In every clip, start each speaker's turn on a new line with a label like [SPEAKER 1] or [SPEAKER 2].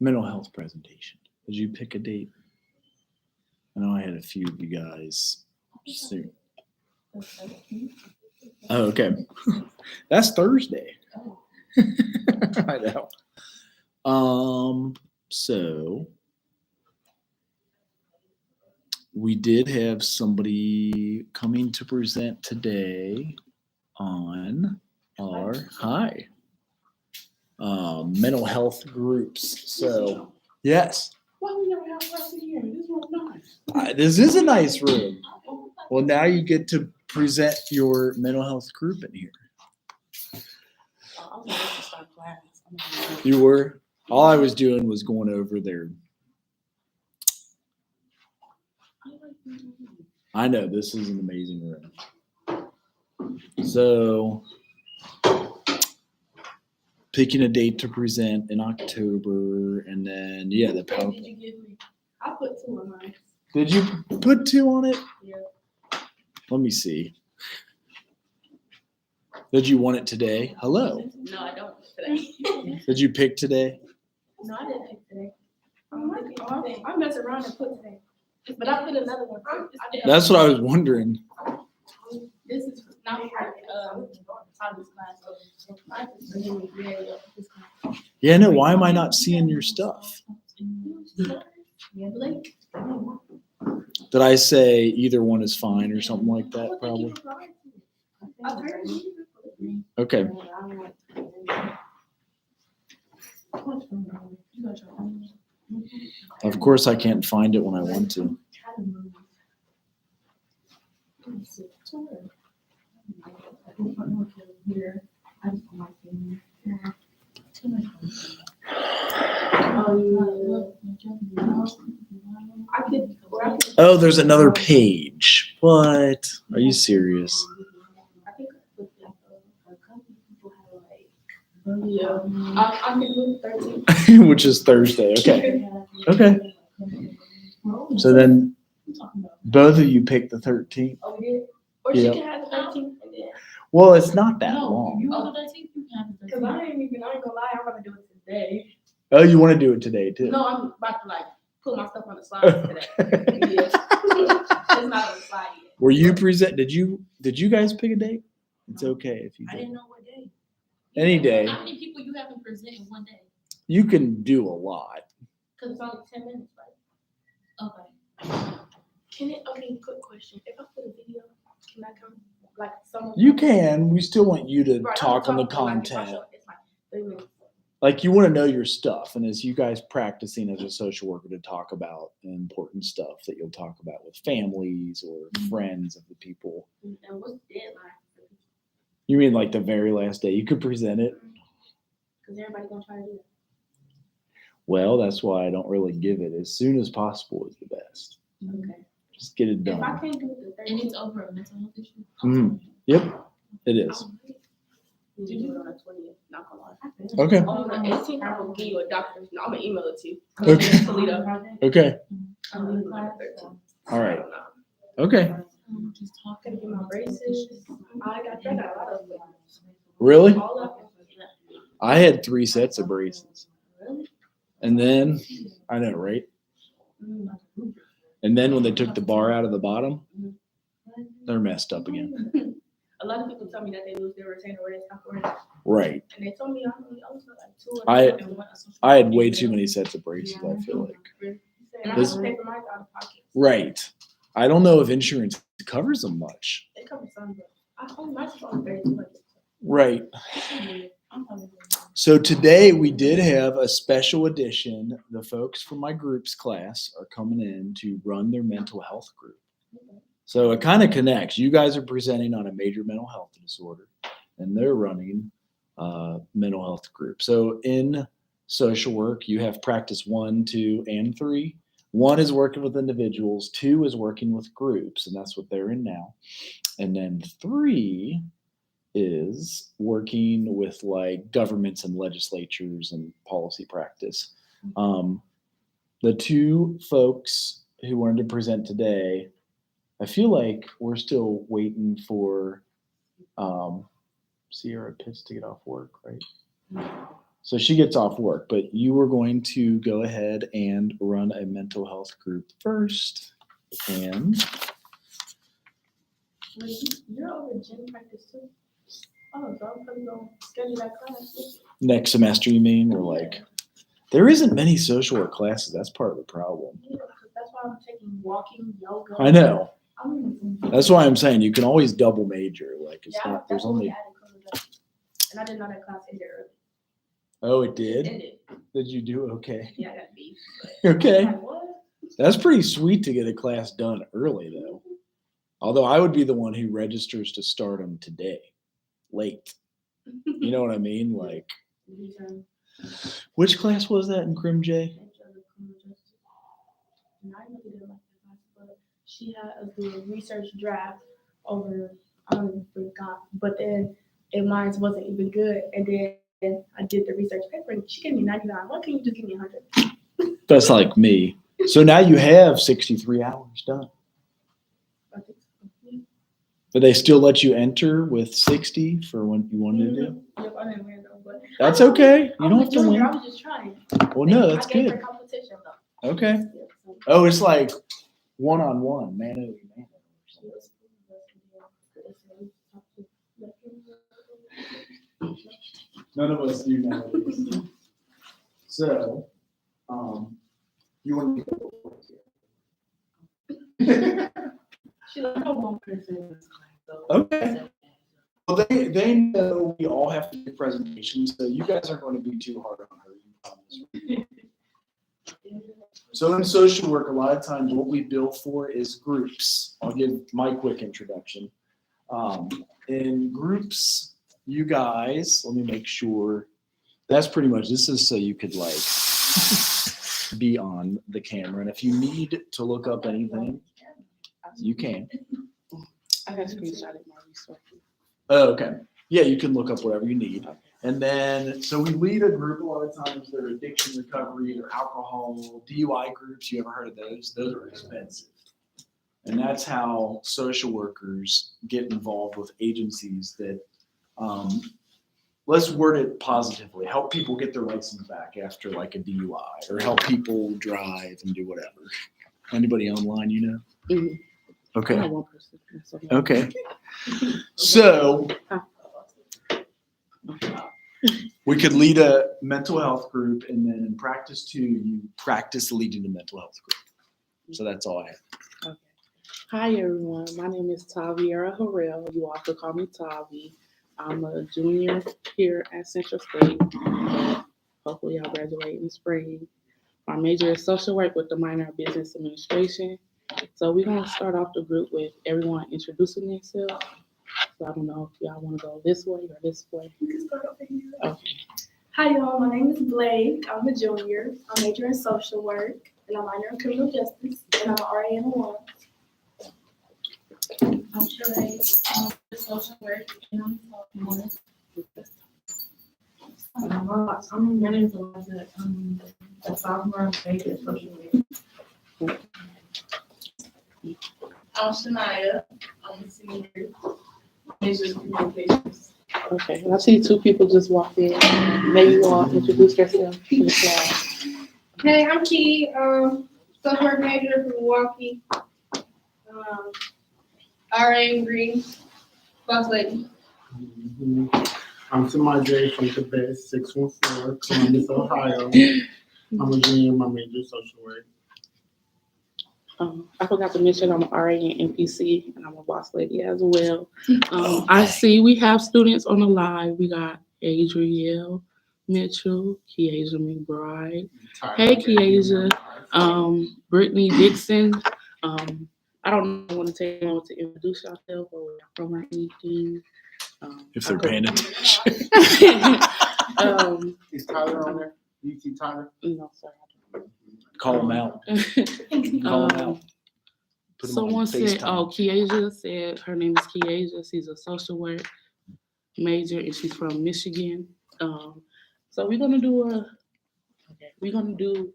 [SPEAKER 1] mental health presentation. Did you pick a date? I know I had a few of you guys. Oh, okay. That's Thursday. I know. So we did have somebody coming to present today on our mental health groups. So yes.
[SPEAKER 2] Why we never have class here? This one's nice.
[SPEAKER 1] This is a nice room. Well, now you get to present your mental health group in here.
[SPEAKER 2] I was ready to start class.
[SPEAKER 1] You were? All I was doing was going over there. I know, this is an amazing room. So, picking a date to present in October, and then, yeah, the PowerPoint.
[SPEAKER 2] Did you give me? I put 2 on mine.
[SPEAKER 1] Did you put 2 on it?
[SPEAKER 2] Yeah.
[SPEAKER 1] Let me see. Did you want it today? Hello.
[SPEAKER 2] No, I don't today.
[SPEAKER 1] Did you pick today?
[SPEAKER 2] No, I didn't pick today. I mess around and put today. But I put another one.
[SPEAKER 1] That's what I was wondering.
[SPEAKER 2] This is not for Tyler's class.
[SPEAKER 1] Yeah, no, why am I not seeing your stuff? Did I say either one is fine or something like that? Probably. Okay. Of course, I can't find it when I want to. Oh, there's another page. What? Are you serious?
[SPEAKER 2] Yeah, I can do 13.
[SPEAKER 1] Which is Thursday. Okay. Okay. So then both of you picked the 13th.
[SPEAKER 2] Oh, we did? Or she can have the 13th.
[SPEAKER 1] Well, it's not that long.
[SPEAKER 2] You want the 13th? You can have the 13th. Because I ain't gonna lie, I'm gonna do it today.
[SPEAKER 1] Oh, you want to do it today too?
[SPEAKER 2] No, I'm about to put my stuff on the slide today. Yeah. It's not on the slide yet.
[SPEAKER 1] Were you present? Did you guys pick a date? It's okay if you
[SPEAKER 2] I
[SPEAKER 1] did.
[SPEAKER 2] didn't know what day.
[SPEAKER 1] Any day.
[SPEAKER 2] How many people you haven't presented one day?
[SPEAKER 1] You can do a lot.
[SPEAKER 2] Because it's only 10 minutes, right? Okay. Okay, quick question. If I put a video, can I come? Someone.
[SPEAKER 1] You can. We still want you to
[SPEAKER 2] Right,
[SPEAKER 1] talk on the content. Like you want to know your stuff, and as you guys practicing as a social worker to talk about important stuff that you'll talk about with families or friends of the people.
[SPEAKER 2] And what's the deadline?
[SPEAKER 1] You mean like the very last day? You could present it.
[SPEAKER 2] Because everybody's gonna try to do it.
[SPEAKER 1] Well, that's why I don't really give it. As soon as possible is the best.
[SPEAKER 2] Okay.
[SPEAKER 1] Just get it done.
[SPEAKER 2] If I can't do it the 13th, and it's over a mental health issue.
[SPEAKER 1] Yep, it is.
[SPEAKER 2] Did you do it on the 20th? Not gonna lie.
[SPEAKER 1] Okay.
[SPEAKER 2] On the 18th, I'm gonna give you a doctor's. I'm gonna email it to you.
[SPEAKER 1] Okay.
[SPEAKER 2] Toledo.
[SPEAKER 1] Okay.
[SPEAKER 2] I'm gonna do it on the 13th.
[SPEAKER 1] All right. Okay.
[SPEAKER 2] Just talking to my braces. I got a lot of them.
[SPEAKER 1] Really?
[SPEAKER 2] All of them.
[SPEAKER 1] I had 3 sets of braces.
[SPEAKER 2] Really?
[SPEAKER 1] And then, I know, right? And then when they took the bar out of the bottom, they're messed up again.
[SPEAKER 2] A lot of people tell me that they lose their retainer or they stop wearing it.
[SPEAKER 1] Right.
[SPEAKER 2] And they told me I was like 2 or 3.
[SPEAKER 1] I had way too many sets of braces, I feel like.
[SPEAKER 2] And I have to pay for mine out of pocket.
[SPEAKER 1] Right. I don't know if insurance covers them much.
[SPEAKER 2] They cover some, but I only mine's only $32.
[SPEAKER 1] Right. So today we did have a special edition. The folks from my groups class are coming in to run their mental health group. So it kind of connects. You guys are presenting on a major mental health disorder, and they're running a mental health group. So in social work, you have practice 1, 2, and 3. 1 is working with individuals. 2 is working with groups, and that's what they're in now. And then 3 is working with like governments and legislatures and policy practice. The 2 folks who wanted to present today, I feel like we're still waiting for Sierra Pitts to get off work, right? So she gets off work, but you were going to go ahead and run a mental health group first. And
[SPEAKER 2] Wait, you're over gym practice too? Oh, so I'm probably gonna schedule that class.
[SPEAKER 1] next semester, you mean? Or like, there isn't many social work classes. That's part of the problem.
[SPEAKER 2] Yeah, 'cause that's why I'm taking walking, yoga.
[SPEAKER 1] I know.
[SPEAKER 2] I'm
[SPEAKER 1] That's why I'm saying you can always double major. Like, it's
[SPEAKER 2] yeah,
[SPEAKER 1] not, there's
[SPEAKER 2] that's what we
[SPEAKER 1] only,
[SPEAKER 2] had in criminal justice. And I didn't know that class ended early.
[SPEAKER 1] oh, it
[SPEAKER 2] It
[SPEAKER 1] did?
[SPEAKER 2] ended.
[SPEAKER 1] Did you do okay?
[SPEAKER 2] Yeah, I got beef. But
[SPEAKER 1] Okay.
[SPEAKER 2] I'm like, what?
[SPEAKER 1] That's pretty sweet to get a class done early, though. Although I would be the one who registers to start them today, late. You know what I mean? Like, which class was that in Crim J?
[SPEAKER 2] And I really didn't like that class, but she had us do a research draft over, I don't even forgot, but then mine wasn't even good. And then I did the research paper and she gave me 99. Why can't you just give me 100?
[SPEAKER 1] That's like me. So now you have 63 hours done.
[SPEAKER 2] I think so.
[SPEAKER 1] But they still let you enter with 60 for when you wanted to do?
[SPEAKER 2] Yep, I didn't win though, but
[SPEAKER 1] That's okay. You
[SPEAKER 2] I
[SPEAKER 1] don't
[SPEAKER 2] was
[SPEAKER 1] have to
[SPEAKER 2] junior,
[SPEAKER 1] win.
[SPEAKER 2] I was just trying.
[SPEAKER 1] Well, no, that's
[SPEAKER 2] I gave her
[SPEAKER 1] good.
[SPEAKER 2] competition though.
[SPEAKER 1] Okay.
[SPEAKER 2] Yeah, so
[SPEAKER 1] Oh, it's like one-on-one, man over man.
[SPEAKER 2] she was
[SPEAKER 1] None of us do nowadays. So, you want to go
[SPEAKER 2] She's like, no one person in this class. So
[SPEAKER 1] Okay. Well, they know we all have to do presentations, so you guys aren't going to be too hard on her. You promise. So in social work, a lot of times what we bill for is groups. I'll give my quick introduction. In groups, you guys, let me make sure. That's pretty much, this is so you could like be on the camera. And if you need to look up anything, you can.
[SPEAKER 3] I got screenshotted my resources.
[SPEAKER 1] Oh, okay. Yeah, you can look up whatever you need. And then, so we lead a group a lot of times. They're addiction recovery, they're alcohol, DUI groups. You ever heard of those? Those are expensive. And that's how social workers get involved with agencies that, let's word it positively, help people get their license back after like a DUI or help people drive and do whatever. Anybody online, you know?
[SPEAKER 3] Mm-hmm.
[SPEAKER 1] Okay.
[SPEAKER 3] I have one person. That's okay.
[SPEAKER 1] Okay. So we could lead a mental health group, and then in practice 2, you practice leading a mental health group. So that's all I have.
[SPEAKER 3] Okay. Hi, everyone. My name is Taviera Harrell. You also call me Tavi. I'm a junior here at Central State. Hopefully, I'll graduate in spring. My major is social work with the minor in business administration. So we're going to start off the group with everyone introducing themselves. So I don't know if y'all want to go this way or this way.
[SPEAKER 2] You can start over here.
[SPEAKER 3] Okay.
[SPEAKER 2] Hi y'all, my name is Blake. I'm a junior. I major in social work and I minor in criminal justice and I'm an RA one.
[SPEAKER 4] I'm Sheree. I'm a social work and I'm sophomore. My name is Eliza. I'm a sophomore major in social work. I'm Shania. I'm a senior. Major in communications.
[SPEAKER 3] Okay. I see 2 people just walked in. Maybe you all introduce yourself to the class.
[SPEAKER 4] Hey, I'm Key. Social work major from Milwaukee. RA in Green. Boss lady.
[SPEAKER 5] I'm Samaj from Quebec, 614, Columbus, Ohio. I'm a junior in my major social work.
[SPEAKER 3] I forgot to mention I'm an RA in NPC and I'm a boss lady as well. I see we have students on the live. We got Adrielle Mitchell, Kiasia McBride. Hey, Kiasia. Brittany Dixon. I don't want to take a moment to introduce yourself or where you're from or anything.
[SPEAKER 1] If they're paying attention.
[SPEAKER 5] Is Tyler on there? You see Tyler?
[SPEAKER 3] No, sorry.
[SPEAKER 1] Call them out. Call them out. Put 'em on
[SPEAKER 3] Someone said,
[SPEAKER 1] FaceTime.
[SPEAKER 3] oh, Kiasia said her name is Kiasia. She's a social work major and she's from Michigan. So we're gonna do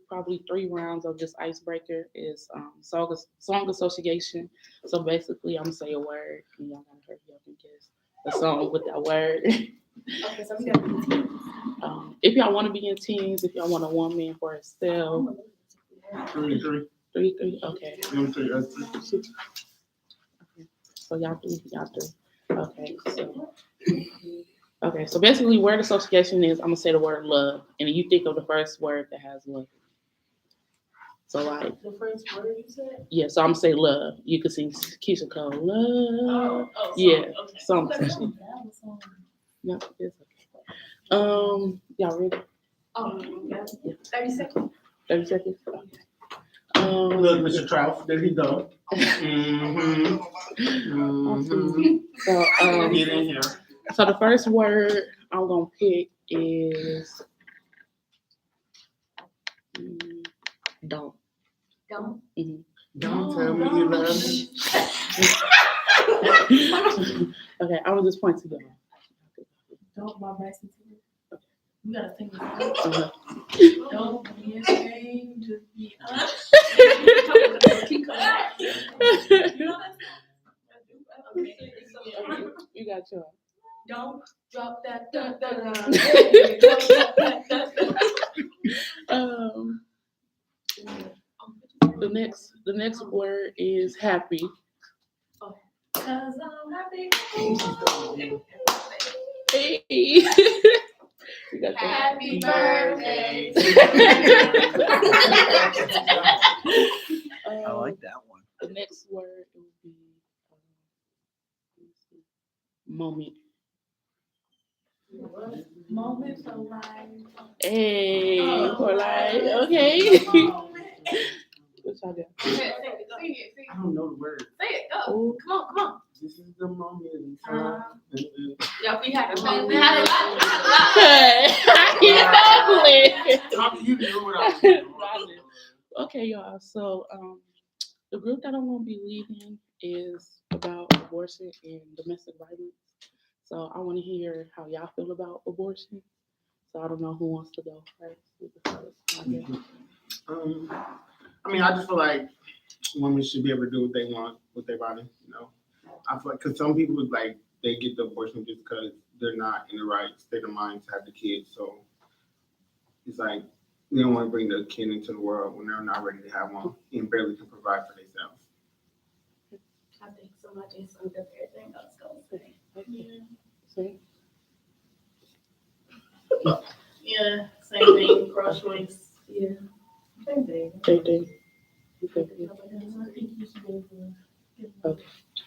[SPEAKER 3] probably 3 rounds of this icebreaker. Is song association. So basically, I'm gonna say a word and y'all gotta hurry up and guess a song with that word.
[SPEAKER 2] Okay, so we got
[SPEAKER 3] If y'all want to be in teams, if y'all want a woman for herself,
[SPEAKER 5] 3, 3.
[SPEAKER 3] 3, okay.
[SPEAKER 5] Them 3, us 3.
[SPEAKER 3] So y'all 3. Okay, so basically word association is I'm gonna say the word love, and you think of the first word that has love. So like,
[SPEAKER 4] The first word you said?
[SPEAKER 3] yeah, so I'm gonna say love. You could sing Keisha Cole, love.
[SPEAKER 4] Oh,
[SPEAKER 3] Yeah,
[SPEAKER 4] okay.
[SPEAKER 3] something. No, it's okay. Y'all ready?
[SPEAKER 2] Yeah. 30 seconds.
[SPEAKER 3] 30 seconds. Okay.
[SPEAKER 5] Look, Mr. Trout, there he go. Mm-hmm. Mm-hmm.
[SPEAKER 3] So
[SPEAKER 5] Get in here.
[SPEAKER 3] so the first word I'm gonna pick is don't.
[SPEAKER 2] Don't.
[SPEAKER 5] Don't tell me you love me.
[SPEAKER 3] Okay, I was just point to y'all.
[SPEAKER 4] Don't my back to you. You gotta sing this.
[SPEAKER 3] Uh-huh.
[SPEAKER 4] Don't be ashamed to be honest. Keep going. You know that song? Okay.
[SPEAKER 3] You got your.
[SPEAKER 2] Don't drop that. Don't
[SPEAKER 3] The next word is happy.
[SPEAKER 4] Cause I'm happy.
[SPEAKER 3] Hey. You got your.
[SPEAKER 2] Happy birthday.
[SPEAKER 1] I like that one.
[SPEAKER 3] The next word will be moment.
[SPEAKER 4] Moments of life.
[SPEAKER 3] Hey, for life. Okay. What's y'all got?
[SPEAKER 2] Sing it.
[SPEAKER 5] I don't know the word.
[SPEAKER 2] Say it. Go.
[SPEAKER 3] Oh,
[SPEAKER 2] Come on.
[SPEAKER 5] This is the moment in time.
[SPEAKER 2] Yeah, we had a
[SPEAKER 3] Hey,
[SPEAKER 5] Tommy, you knew what I was doing.
[SPEAKER 3] Okay, y'all. So, the group that I'm gonna be leading is about abortion and domestic violence. So, I want to hear how y'all feel about abortion. So, I don't know who wants to go first.
[SPEAKER 5] I mean, I just feel like women should be able to do what they want with their body, you know. I feel like, because some people, like, they get the abortion just because they're not in the right state of mind to have the kids. So it's like they don't want to bring their kid into the world when they're not ready to have one and barely can provide for themselves.
[SPEAKER 2] I think somebody is something everything else goes.
[SPEAKER 4] Yeah, same thing. Cross choice.
[SPEAKER 2] Yeah.
[SPEAKER 4] Same thing.
[SPEAKER 3] Same thing.
[SPEAKER 4] I think you should go for
[SPEAKER 3] Okay.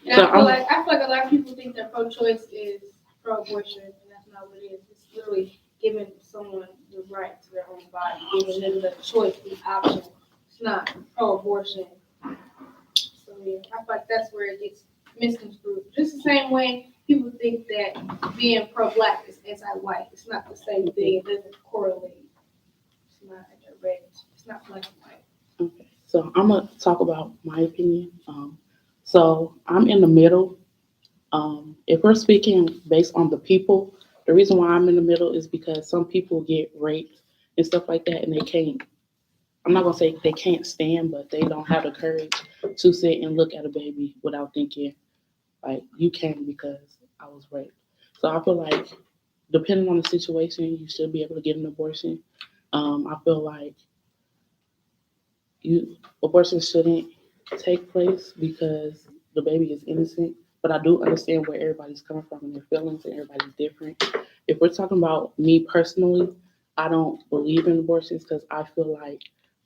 [SPEAKER 2] And
[SPEAKER 3] So
[SPEAKER 2] I feel like a lot of people think that pro-choice is pro-abortion, and that's not what it is. It's literally giving someone the right to their own body, giving them the choice, the option. It's not pro-abortion. So yeah, I feel like that's where it gets misconstrued. Just the same way people think that being pro-black is anti-white. It's not the same thing. It doesn't correlate. It's not direct. It's not black and white.
[SPEAKER 3] Okay. So I'm gonna talk about my opinion. So I'm in the middle. If we're speaking based on the people, the reason why I'm in the middle is because some people get raped and stuff like that, and they can't. I'm not gonna say they can't stand, but they don't have the courage to sit and look at a baby without thinking, like, you came because I was raped. So I feel like, depending on the situation, you should be able to get an abortion. I feel like abortion shouldn't take place because the baby is innocent. But I do understand where everybody's coming from and their feelings, and everybody's different. If we're talking about me personally, I don't believe in abortions because I feel like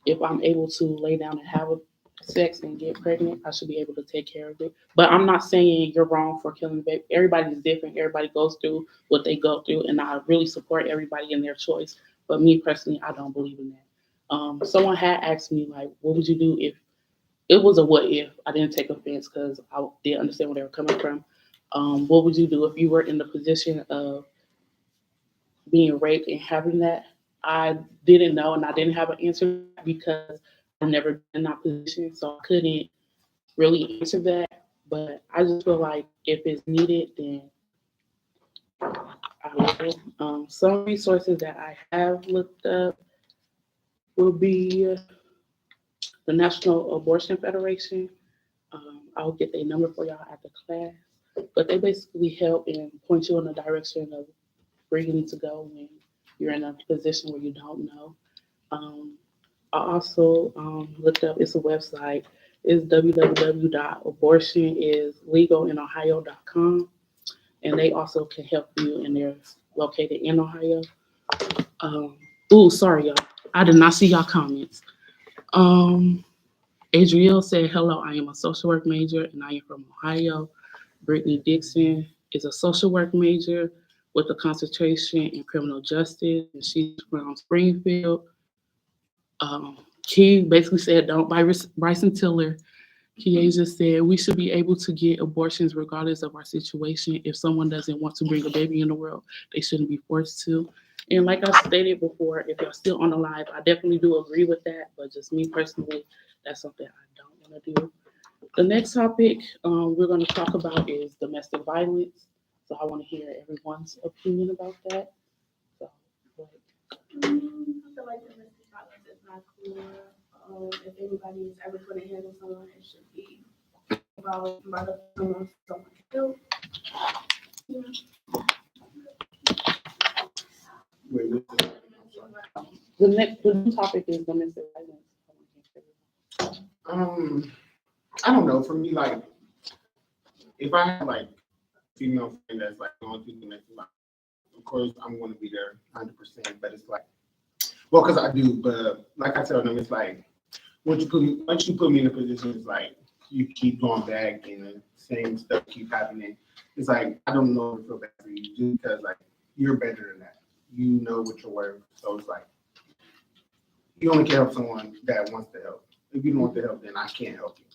[SPEAKER 3] if I'm able to lay down and have sex and get pregnant, I should be able to take care of it. But I'm not saying you're wrong for killing the baby. Everybody's different. Everybody goes through what they go through, and I really support everybody in their choice. But me personally, I don't believe in that. Someone had asked me, like, what would you do if it was a what if? I didn't take offense because I did understand where they were coming from. What would you do if you were in the position of being raped and having that? I didn't know, and I didn't have an answer because I've never been in that position, so I couldn't really answer that. But I just feel like if it's needed, then I will. Some resources that I have looked up will be the National Abortion Federation. I'll get their number for y'all after class. But they basically help and point you in the direction of where you need to go when you're in a position where you don't know. I also looked up, it's a website, it's www.abortionislegalinohio.com, and they also can help you, and they're located in Ohio. Sorry, y'all. I did not see y'all comments. Adriel said, hello, I am a social work major and I am from Ohio. Brittany Dixon is a social work major with a concentration in criminal justice, and she's from Springfield. Key basically said, don't buy Bryson Tiller. Kieja said, we should be able to get abortions regardless of our situation. If someone doesn't want to bring a baby in the world, they shouldn't be forced to. And like I stated before, if you're still on the live, I definitely do agree with that. But just me personally, that's something I don't want to do. The next topic we're going to talk about is domestic violence. So I want to hear everyone's opinion about that. So,
[SPEAKER 2] I feel like domestic violence is not cool. If anybody is ever going to handle someone, it should be involved by someone can help.
[SPEAKER 5] Wait, what's the-
[SPEAKER 3] the new topic is domestic violence.
[SPEAKER 5] I don't know. For me, like, if I have like a female friend that's like going through domestic violence, of course I'm going to be there 100%. But it's like, well, because I do. But like I tell them, it's like once you put me in a position, it's like you keep going back and the same stuff keep happening. It's like I don't know if I feel bad for you just because like you're better than that. You know what you're worth. So it's like you only can help someone that wants to help. If you don't want to help, then I can't help you.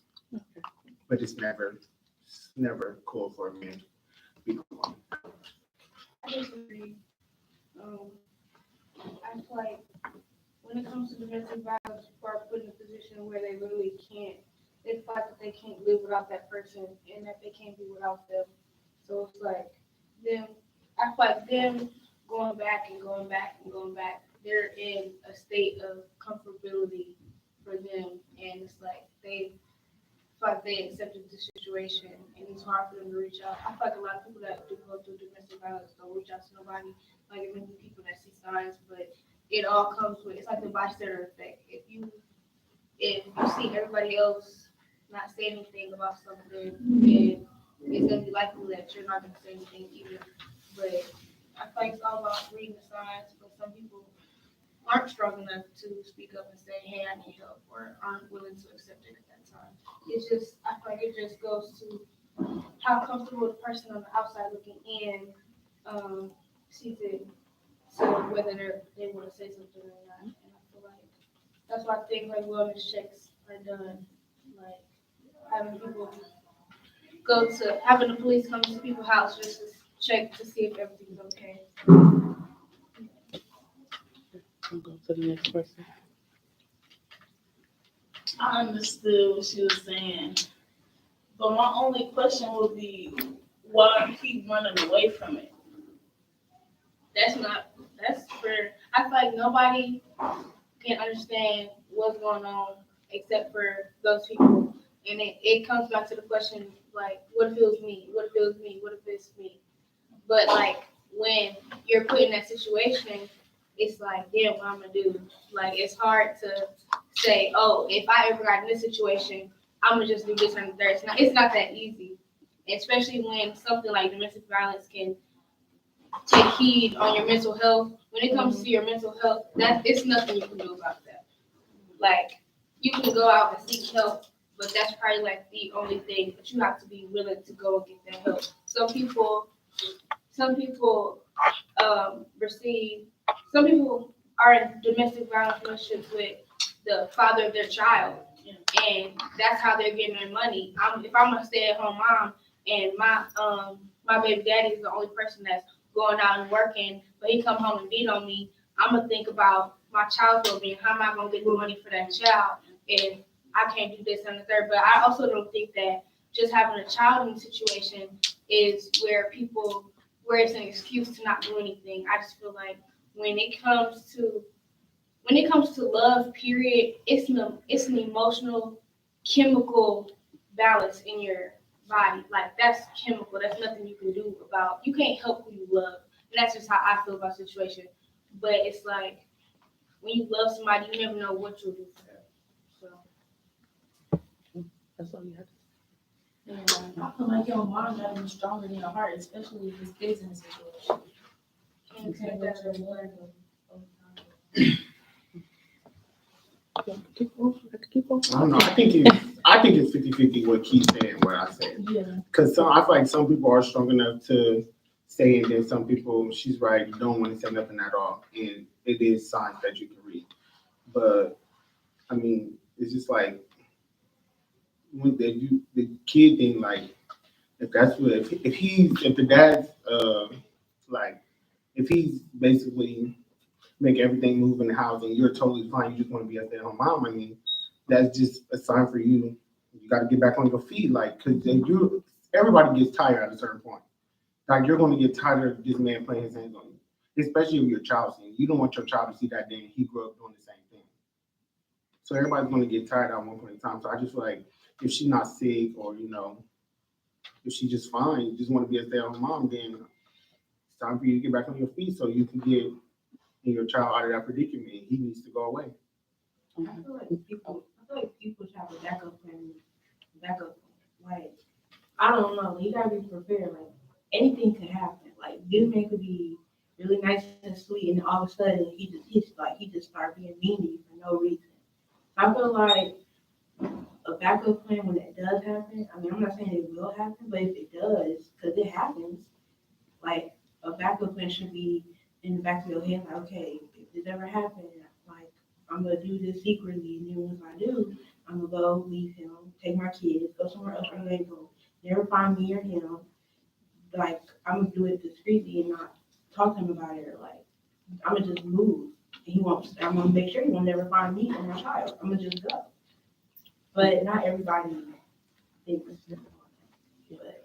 [SPEAKER 5] But it's never cool for a man to be alone.
[SPEAKER 2] I disagree. I feel like when it comes to domestic violence, people are put in a position where they literally can't. They feel like that they can't live without that person and that they can't be without them. So it's like them. I feel like them going back and going back and going back. They're in a state of comfortability for them, and it's like they feel like they accepted the situation, and it's hard for them to reach out. I feel like a lot of people that do go through domestic violence don't reach out to nobody. Like it may be people that see signs, but it all comes with, it's like the bystander effect. If you see everybody else not say anything about something, then it's gonna be likely that you're not gonna say anything either. But I feel like it's all about reading the signs, but some people aren't strong enough to speak up and say, hey, I need help, or aren't willing to accept it at that time. It's just, I feel like it just goes to how comfortable the person on the outside looking in sees it, so whether they want to say something or not. And I feel like that's why things like wellness checks are done, like having having the police come to people's house just to check to see if everything's okay.
[SPEAKER 3] I'll go to the next person.
[SPEAKER 4] I understood what she was saying, but my only question would be, why keep running away from it?
[SPEAKER 2] That's for, I feel like nobody can understand what's going on except for those people. And it comes back to the question, like, what if it was me? What if it was me? What if it's me? But like when you're put in that situation, it's like, damn, what I'm gonna do? Like it's hard to say, oh, if I ever got in this situation, I'm gonna just do this and the third. It's not that easy, especially when something like domestic violence can take heed on your mental health. When it comes to your mental health, that it's nothing you can do about that. Like you can go out and seek help, but that's probably like the only thing. But you have to be willing to go and get that help. Some people some people are in domestic violence relationships with the father of their child, and that's how they're getting their money. If I'm a stay-at-home mom and my baby daddy is the only person that's going out and working, but he come home and beat on me, I'm gonna think about my child's well-being. How am I gonna get the money for that child? And I can't do this and the third. But I also don't think that just having a child in the situation is where it's an excuse to not do anything. I just feel like when it comes to love, period, it's an emotional, chemical balance in your body. Like that's chemical. That's nothing you can do about. You can't help who you love, and that's just how I feel about the situation. but it's like when you love somebody, you never know what you'll do for them. So
[SPEAKER 3] That's all you have to
[SPEAKER 4] Yeah, I feel like your mom gotta be stronger than your heart, especially if it's business situation.
[SPEAKER 2] can't take that as a word.
[SPEAKER 3] I can keep on. I can keep on.
[SPEAKER 5] I don't know. I think it's 50-50 what Keith said and what I said.
[SPEAKER 4] Yeah.
[SPEAKER 5] Because I feel like some people are strong enough to say, and then some people, she's right, you don't want to say nothing at all. And it is signs that you can read. But I mean, it's just like when the kid thing, like if that's what if the dad's like if he's basically make everything move in the house and you're totally fine, you just want to be a stay-at-home mom. I mean, that's just a sign for you. You got to get back on your feet, like, because everybody gets tired at a certain point. Like, you're going to get tired of this man playing his hands on you, especially if your child's seeing. You don't want your child to see that day and he grew up doing the same thing. So everybody's going to get tired at one point in time. So I just feel like if she's not sick or, if she's just fine, you just want to be a stay-at-home mom, then it's time for you to get back on your feet so you can get your child out of that predicament. He needs to go away.
[SPEAKER 2] I feel like people should have a backup plan. Like, I don't know. You gotta be prepared. Like, anything could happen. Like, this man could be really nice and sweet, and all of a sudden he just start being mean to you for no reason. I feel like a backup plan when it does happen. I mean, I'm not saying it will happen, but if it does, because it happens, like a backup plan should be in the back of your head. Like, okay, if this ever happened, like I'm gonna do this secretly, and then once I do, I'm gonna go leave him, take my kids, go somewhere else where they go, never find me or him. Like I'm gonna do it discreetly and not talk to him about it. Or like I'm gonna just move. And he won't. I'm gonna make sure he won't never find me or my child. I'm gonna just go. But not everybody thinks that. But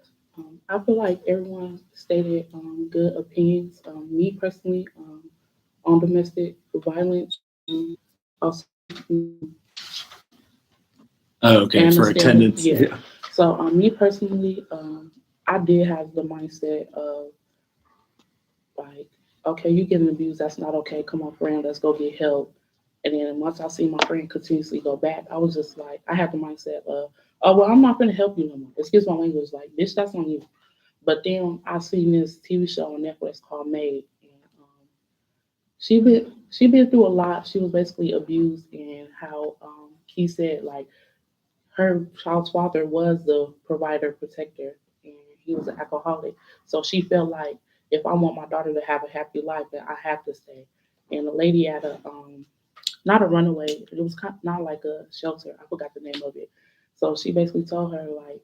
[SPEAKER 3] I feel like everyone stated good opinions. Me personally, on domestic violence, also
[SPEAKER 1] Oh, okay,
[SPEAKER 3] and
[SPEAKER 1] for
[SPEAKER 3] the
[SPEAKER 1] attendance.
[SPEAKER 3] yeah. So me personally, I did have the mindset of like, okay, you getting abused, that's not okay. Come on, friend, let's go get help. And then once I see my friend continuously go back, I was just like, I had the mindset of, oh well, I'm not gonna help you no more. Excuse my language, like, bitch, that's on you. But then I seen this TV show on Netflix called Maid, and she been through a lot. She was basically abused, and how he said like her child's father was the provider protector, and he was an alcoholic. So she felt like if I want my daughter to have a happy life, then I have to stay. And the lady at a not a runaway, it was not like a shelter. I forgot the name of it. So she basically told her like,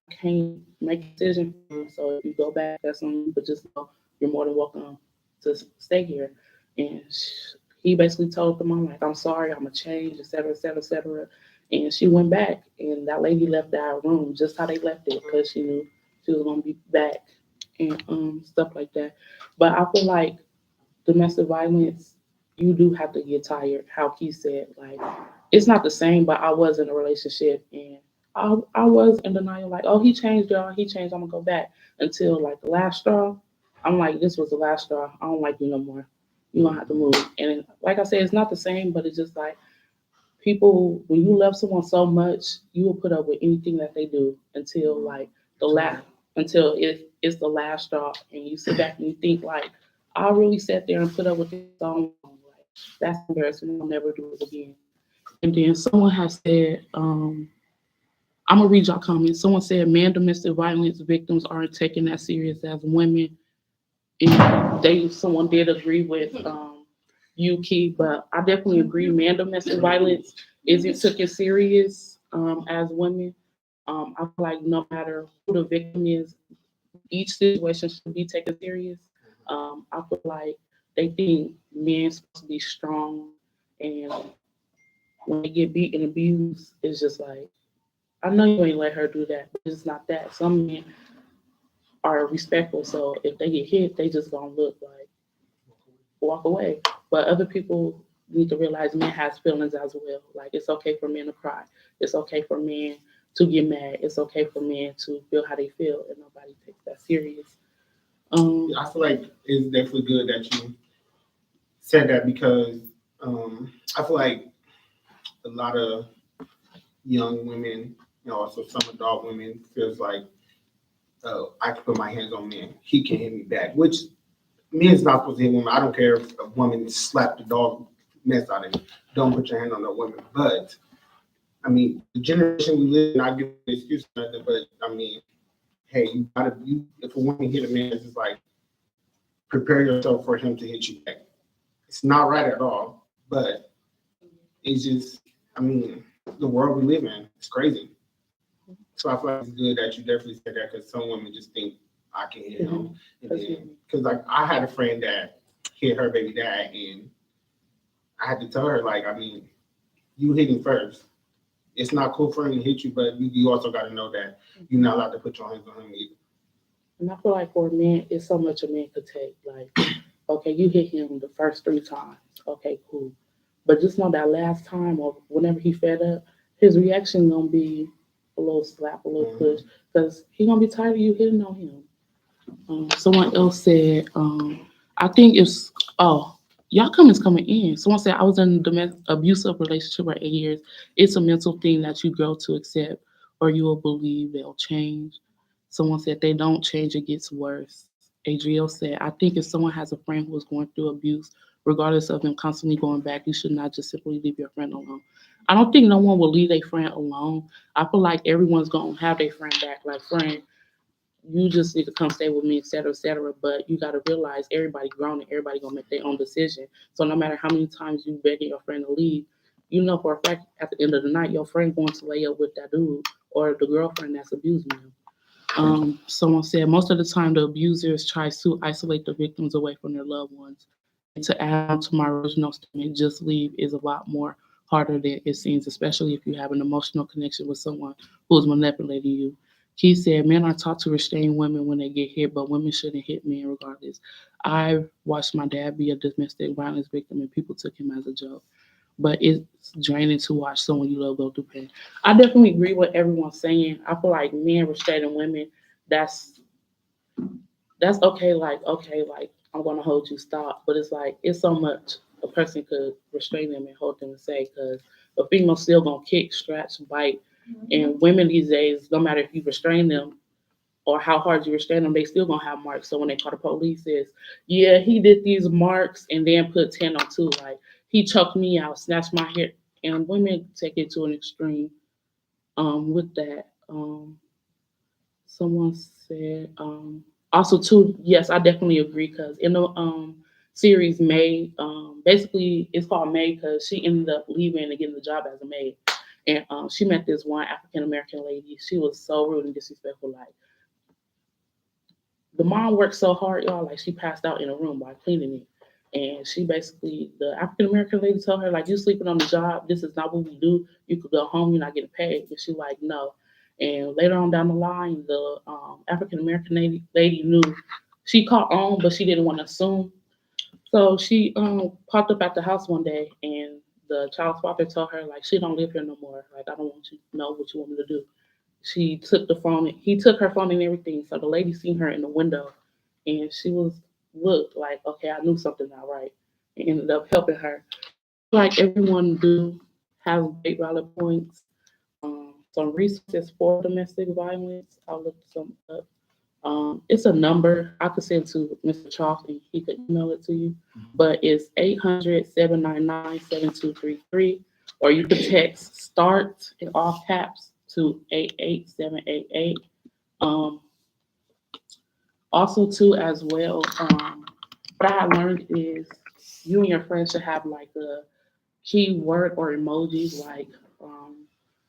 [SPEAKER 3] I can't make a decision for you. So if you go back, that's on you. But just know you're more than welcome to stay here. And he basically told the mom like, I'm sorry, I'm gonna change, et cetera, et cetera, et cetera. And she went back, and that lady left that room just how they left it because she knew she was gonna be back and stuff like that. But I feel like domestic violence, you do have to get tired. How Keith said, like, it's not the same, but I was in a relationship and I was in denial, like, oh, he changed, y'all, he changed, I'm gonna go back. Until like the last straw, I'm like, this was the last straw. I don't like you no more. You're gonna have to move. And like I said, it's not the same, but it's just like people, when you love someone so much, you will put up with anything that they do until like the last, until it's the last straw, and you sit back and you think like, I really sat there and put up with this so long. Like, that's embarrassing. I'll never do it again. And then someone has said, I'm gonna read y'all comments. Someone said, "Man, domestic violence victims aren't taken as serious as women." And someone did agree with you, Key, but I definitely agree. Man, domestic violence isn't taken serious as women. I feel like no matter who the victim is, each situation should be taken serious. I feel like they think men supposed to be strong, and when they get beat and abused, it's just like, I know you ain't let her do that, but it's not that. Some men are respectful, so if they get hit, they just gonna look like walk away. But other people need to realize men has feelings as well. Like, it's okay for men to cry. It's okay for men to get mad. It's okay for men to feel how they feel, and nobody takes that serious.
[SPEAKER 5] I feel like it's definitely good that said that because I feel like a lot of young women, also some adult women, feels like, I can put my hands on men. He can hit me back, which men is not supposed to hit women. I don't care if a woman slapped the dog mess out of me. Don't put your hand on a woman. But I mean, the generation we live in, I give an excuse for nothing, but I mean, hey, if a woman hit a man, it's just like prepare yourself for him to hit you back. It's not right at all, but it's just, I mean, the world we live in, it's crazy. So I feel like it's good that you definitely said that because some women just think I can hit him. Because like I had a friend that hit her baby dad, and I had to tell her, like, I mean, you hit him first. It's not cool for him to hit you, but you also got to know that you're not allowed to put your hands on him either.
[SPEAKER 3] And I feel like for a man, it's so much a man could take. Like, okay, you hit him the first 3 times. Okay, cool. But just know that last time or whenever he fed up, his reaction gonna be a little slap, a little push, because he gonna be tired of you hitting on him. Someone else said, I think it's, oh, y'all comments coming in. Someone said, I was in a abusive relationship for 8 years. It's a mental thing that you grow to accept or you will believe they'll change. Someone said, they don't change, it gets worse. Adriel said, I think if someone has a friend who is going through abuse, regardless of them constantly going back, you should not just simply leave your friend alone. I don't think no one will leave their friend alone. I feel like everyone's going to have their friend back. Like, friend, you just need to come stay with me, et cetera, et cetera. But you got to realize everybody grown and everybody gonna make their own decision. So no matter how many times you begging your friend to leave, you know for a fact at the end of the night, your friend going to lay up with that dude or the girlfriend that's abusing them. Someone said most of the time the abusers try to isolate the victims away from their loved ones. And to add on to my original statement, just leave is a lot more harder than it seems, especially if you have an emotional connection with someone who is manipulating you. He said, men are taught to restrain women when they get hit, but women shouldn't hit men regardless. I've watched my dad be a domestic violence victim and people took him as a joke. But it's draining to watch someone you love go through pain. I definitely agree with everyone saying. I feel like men restraining women, that's that's okay, like I'm gonna hold you, stop. But it's like it's so much a person could restrain them and hold them and say because a female still gonna kick, scratch, bite. And women these days, no matter if you restrain them or how hard you restrain them, they still gonna have marks. So when they call the police, says, yeah, he did these marks and then put 10 on 2. Like he choked me out, snatched my hair. And women take it to an extreme with that. Someone said, also too, yes, I definitely agree because in the series May, basically it's called May because she ended up leaving and getting the job as a maid. And she met this one African American lady. She was so rude and disrespectful. Like the mom worked so hard, y'all, like she passed out in a room while cleaning it. And she basically, the African American lady told her, like, you sleeping on the job, this is not what we do. You could go home, you're not getting paid. And she like, no. And later on down the line, the African American lady knew she caught on, but she didn't want to assume. So she popped up at the house one day and the child's father told her, like, she don't live here no more. Like, I don't want you to know what you want me to do. She took the phone. He took her phone and everything. So the lady seen her in the window, and she was looked like, okay, I knew something not right, and ended up helping her. Like everyone do have great valid points. Some resources for domestic violence. I'll look some up. It's a number I could send to Mr. Charleston. He could email it to you, but it's 800-799-7233, or you could text START in all caps to 88788. Um, Also, too, as well, what I learned is you and your friends should have like a keyword or emojis. Like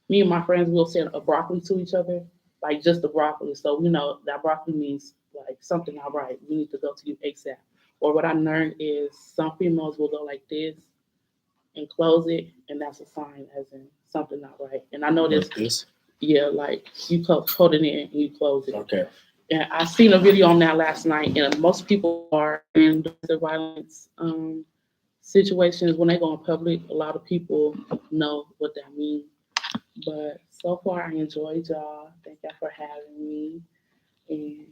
[SPEAKER 3] me and my friends will send a broccoli to each other, like just the broccoli. So we know that broccoli means like something not right. We need to go to you ASAP. Or what I learned is some females will go like this and close it, and that's a sign as in something not right. And I know this,
[SPEAKER 1] Like this.
[SPEAKER 3] yeah, like you hold it in and you close it.
[SPEAKER 1] Okay.
[SPEAKER 3] And I seen a video on that last night, and most people are in domestic violence situations when they go in public. A lot of people know what that means. But so far, I enjoyed y'all. Thank y'all for having me. And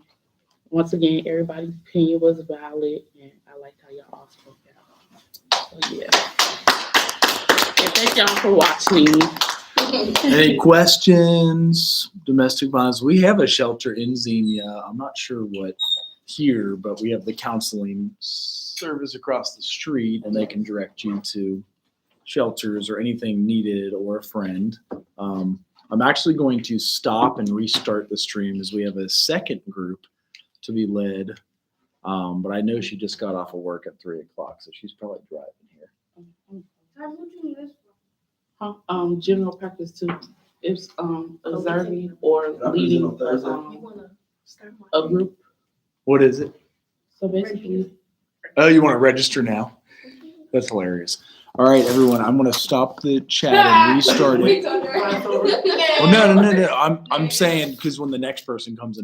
[SPEAKER 3] once again, everybody's opinion was valid, and I liked how y'all all spoke out. Yeah. And thank y'all for watching.
[SPEAKER 1] Any questions? Domestic violence. We have a shelter in Xenia. I'm not sure what here, but we have the counseling service across the street, and they can direct you to shelters or anything needed or a friend. I'm actually going to stop and restart the stream as we have a second group to be led. But I know she just got off of work at 3:00, so she's probably driving here.
[SPEAKER 3] General practice too. It's observing or leading a group.
[SPEAKER 1] What is it?
[SPEAKER 3] So basically,
[SPEAKER 1] Oh, you want to register now? That's hilarious. All right, everyone, I'm going to stop the chat and restart it. Well, no. I'm saying because when the next person comes in.